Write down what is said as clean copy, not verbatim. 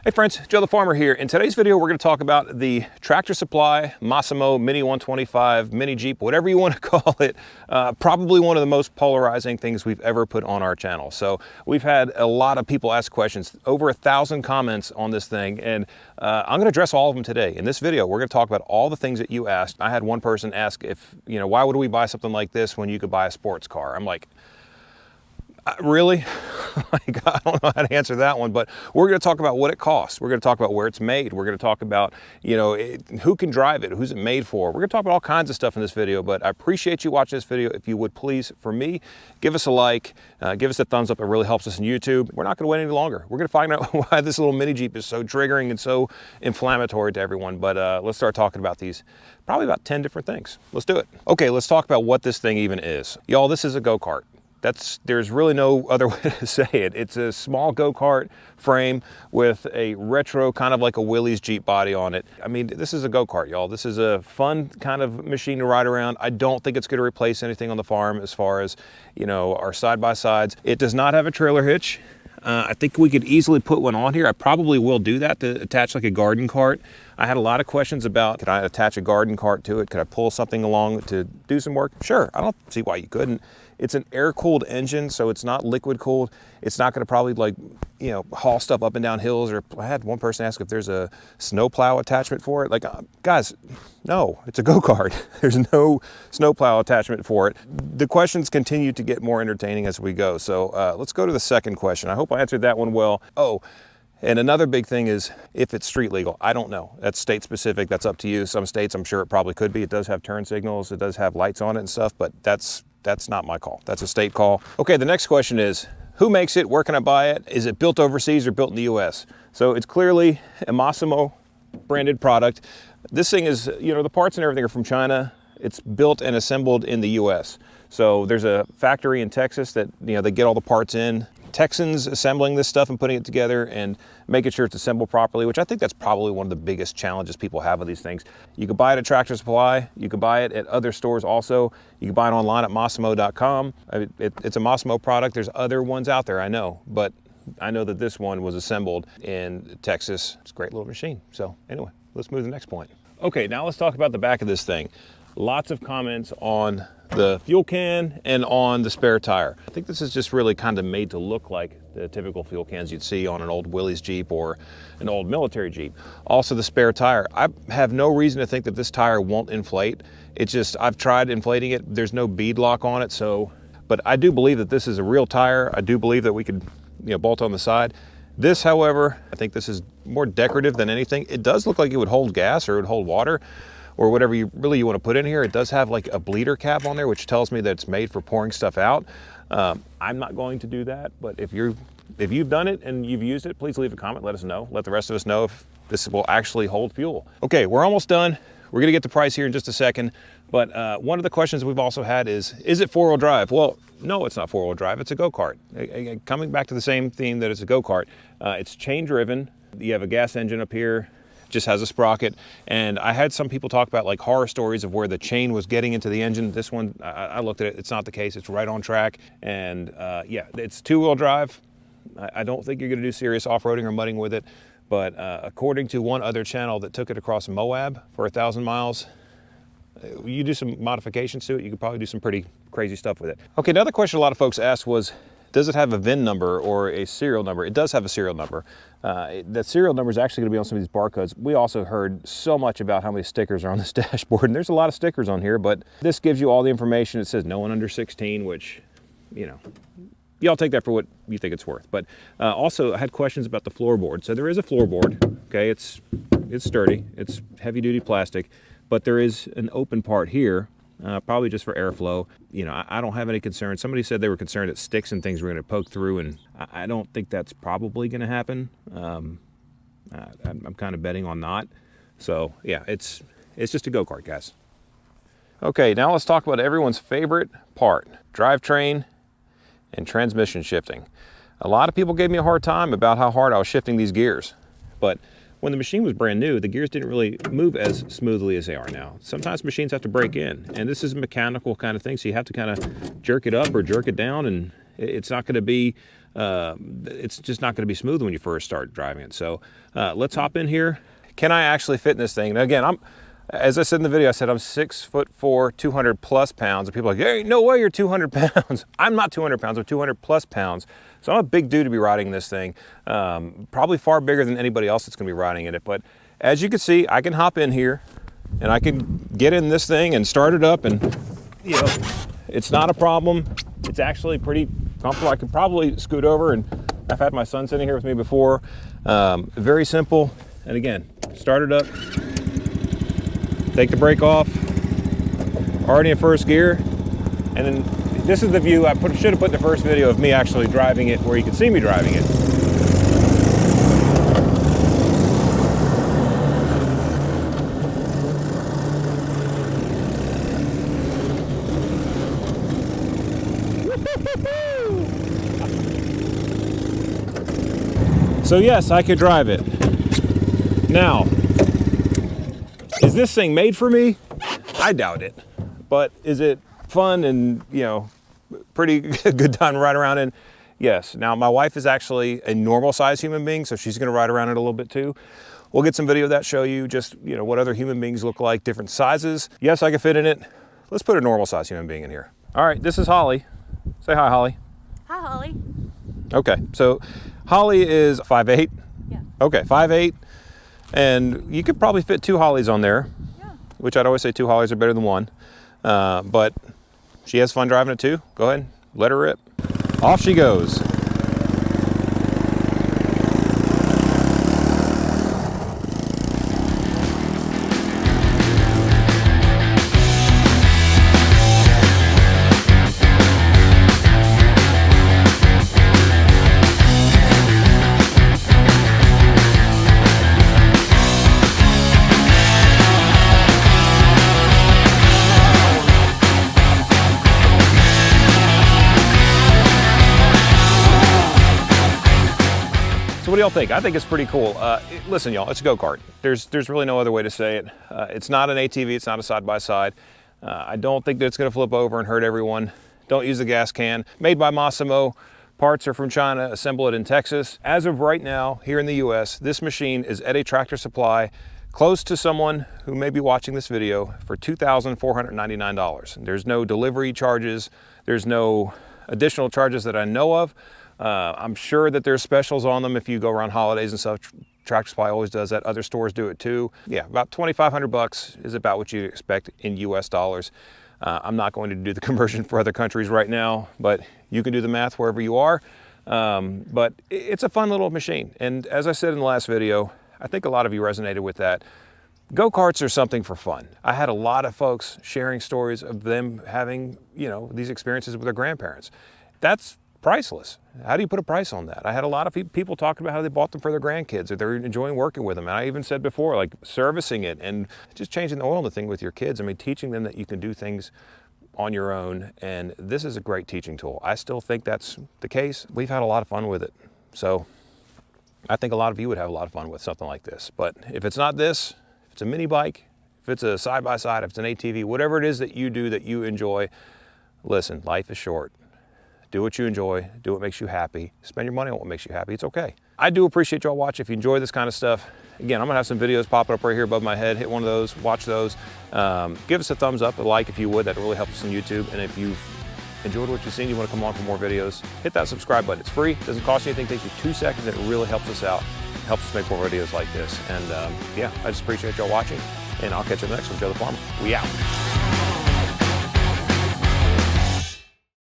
Hey friends, Joe the Farmer here. In today's video, we're going to talk about the Tractor Supply Massimo Mini 125, Mini Jeep, whatever you want to call it. Probably one of the most polarizing things we've ever put on our channel. So we've had a lot of people ask questions, over 1,000 comments on this thing, and I'm going to address all of them today. In this video, we're going to talk about all the things that you asked. I had one person ask if, why would we buy something like this when you could buy a sports car? I'm like, really? Like, I don't know how to answer that one, but we're going to talk about what it costs. We're going to talk about where it's made. We're going to talk about, who can drive it, who's it made for. We're going to talk about all kinds of stuff in this video, but I appreciate you watching this video. If you would please, for me, give us a like, give us a thumbs up. It really helps us in YouTube. We're not going to wait any longer. We're going to find out why this little mini Jeep is so triggering and so inflammatory to everyone. But let's start talking about these, probably about 10 different things. Let's do it. Okay, let's talk about what this thing even is. Y'all, this is a go-kart. There's really no other way to say it. It's a small go-kart frame with a retro, kind of like a Willys Jeep body on it. I mean, this is a go-kart, y'all. This is a fun kind of machine to ride around. I don't think it's going to replace anything on the farm as far as, our side-by-sides. It does not have a trailer hitch. I think we could easily put one on here. I probably will do that to attach like a garden cart. I had a lot of questions about, could I attach a garden cart to it? Could I pull something along to do some work? Sure, I don't see why you couldn't. It's an air-cooled engine, so it's not liquid-cooled. It's not gonna probably haul stuff up and down hills, or I had one person ask if there's a snowplow attachment for it. Like, guys, no, it's a go-kart. There's no snowplow attachment for it. The questions continue to get more entertaining as we go. So let's go to the second question. I hope I answered that one well. Oh, and another big thing is if it's street legal. I don't know. That's state specific. That's up to you. Some states, I'm sure it probably could be. It does have turn signals. It does have lights on it and stuff, but that's not my call. That's a state call. Okay, the next question is, who makes it? Where can I buy it? Is it built overseas or built in the US? So it's clearly a Massimo branded product. This thing is, the parts and everything are from China. It's built and assembled in the US. So there's a factory in Texas that, they get all the parts in. Texans assembling this stuff and putting it together and making sure it's assembled properly, which I think that's probably one of the biggest challenges people have with these things. You can buy it at Tractor Supply. You can buy it at other stores also. You can buy it online at Massimo.com. It's a Massimo product. There's other ones out there, I know, but I know that this one was assembled in Texas. It's a great little machine. So anyway, let's move to the next point. Okay, now let's talk about the back of this thing. Lots of comments on the fuel can and on the spare tire. I think this is just really kind of made to look like the typical fuel cans you'd see on an old Willys Jeep or an old military Jeep. Also the spare tire. I have no reason to think that this tire won't inflate. It's just, I've tried inflating it. There's no bead lock on it. But I do believe that this is a real tire. I do believe that we could, bolt on the side. This, however, I think this is more decorative than anything. It does look like it would hold gas or it would hold water, or whatever you want to put in here. It does have like a bleeder cap on there, which tells me that it's made for pouring stuff out. I'm not going to do that, but if you've done it and you've used it, please leave a comment, let us know. Let the rest of us know if this will actually hold fuel. Okay, we're almost done. We're gonna get the price here in just a second, but one of the questions we've also had is it four-wheel drive? Well, no, it's not four-wheel drive, it's a go-kart. Coming back to the same theme that it's a go-kart, it's chain-driven. You have a gas engine up here, just has a sprocket, and I had some people talk about like horror stories of where the chain was getting into the engine. This one, I looked at it, it's not the case. It's right on track, and yeah, it's two-wheel drive. I don't think you're gonna do serious off-roading or mudding with it, but according to one other channel that took it across Moab for 1,000 miles, you do some modifications to it, you could probably do some pretty crazy stuff with it. Okay, another question a lot of folks asked was, does it have a VIN number or a serial number? It does have a serial number. That serial number is actually going to be on some of these barcodes. We also heard so much about how many stickers are on this dashboard, and there's a lot of stickers on here, but this gives you all the information. It says no one under 16, which, y'all take that for what you think it's worth. But also, I had questions about the floorboard. So there is a floorboard, okay? It's sturdy, it's heavy-duty plastic, but there is an open part here, probably just for airflow. I don't have any concern. Somebody said they were concerned that sticks and things were going to poke through, and I don't think that's probably going to happen. I'm kind of betting on not. So yeah, it's just a go-kart, guys. Okay, now let's talk about everyone's favorite part, drivetrain and transmission shifting. A lot of people gave me a hard time about how hard I was shifting these gears, but when the machine was brand new, the gears didn't really move as smoothly as they are now. Sometimes machines have to break in, and this is a mechanical kind of thing, so you have to kind of jerk it up or jerk it down, and it's not going to be it's just not going to be smooth when you first start driving it. So let's hop in here. Can I actually fit in this thing? And again, as I said in the video, I said I'm 6'4", 200 plus pounds. And people are like, hey, no way you're 200 pounds. I'm not 200 pounds, I'm 200 plus pounds. So I'm a big dude to be riding this thing. Probably far bigger than anybody else that's gonna be riding it. But as you can see, I can hop in here and I can get in this thing and start it up, and you know, it's not a problem. It's actually pretty comfortable. I could probably scoot over, and I've had my son sitting here with me before. Very simple. And again, start it up, take the brake off, already in first gear. And then this is the view I should have put in the first video of me actually driving it, where you can see me driving it. So yes, I could drive it. Now, is this thing made for me? I doubt it. But is it fun and, you know, pretty good time to ride around in? Yes. Now, my wife is actually a normal sized human being, so she's gonna ride around it a little bit too. We'll get some video of that, show you just, you know, what other human beings look like, different sizes. Yes, I can fit in it. Let's put a normal sized human being in here. All right, this is Holly. Say hi, Holly. Hi, Holly. Okay, so Holly is 5'8". Yeah. Okay, 5'8". And you could probably fit 2 Hollies on there, yeah, which I'd always say 2 Hollies are better than 1. But she has fun driving it too. Go ahead, let her rip. Off she goes. So what do y'all think? I think it's pretty cool. Listen, y'all, it's a go-kart. There's really no other way to say it. It's not an ATV, it's not a side-by-side. I don't think that it's gonna flip over and hurt everyone. Don't use the gas can. Made by Massimo. Parts are from China, assemble it in Texas. As of right now, here in the US, this machine is at a Tractor Supply close to someone who may be watching this video for $2,499. There's no delivery charges. There's no additional charges that I know of. I'm sure that there's specials on them if you go around holidays and stuff. Tractor Supply always does that. Other stores do it too. Yeah, about 2,500 bucks is about what you expect in US dollars. I'm not going to do the conversion for other countries right now, but you can do the math wherever you are. But it's a fun little machine. And as I said in the last video, I think a lot of you resonated with that. Go-karts are something for fun. I had a lot of folks sharing stories of them having, you know, these experiences with their grandparents. That's priceless. How do you put a price on that? I had a lot of people talking about how they bought them for their grandkids, or they're enjoying working with them. And I even said before, like servicing it and just changing the oil in the thing with your kids. I mean, teaching them that you can do things on your own. And this is a great teaching tool. I still think that's the case. We've had a lot of fun with it. So I think a lot of you would have a lot of fun with something like this. But if it's not this, if it's a mini bike, if it's a side-by-side, if it's an ATV, whatever it is that you do that you enjoy, listen, life is short. Do what you enjoy, do what makes you happy, spend your money on what makes you happy, it's okay. I do appreciate y'all watching. If you enjoy this kind of stuff, again, I'm gonna have some videos popping up right here above my head. Hit one of those, watch those. Give us a thumbs up, a like if you would, that really helps us on YouTube. And if you've enjoyed what you've seen, you wanna come on for more videos, hit that subscribe button. It's free, doesn't cost you anything, takes you 2 seconds, and it really helps us out, helps us make more videos like this. And yeah, I just appreciate y'all watching, and I'll catch you in the next one. Joe the Farmer, we out.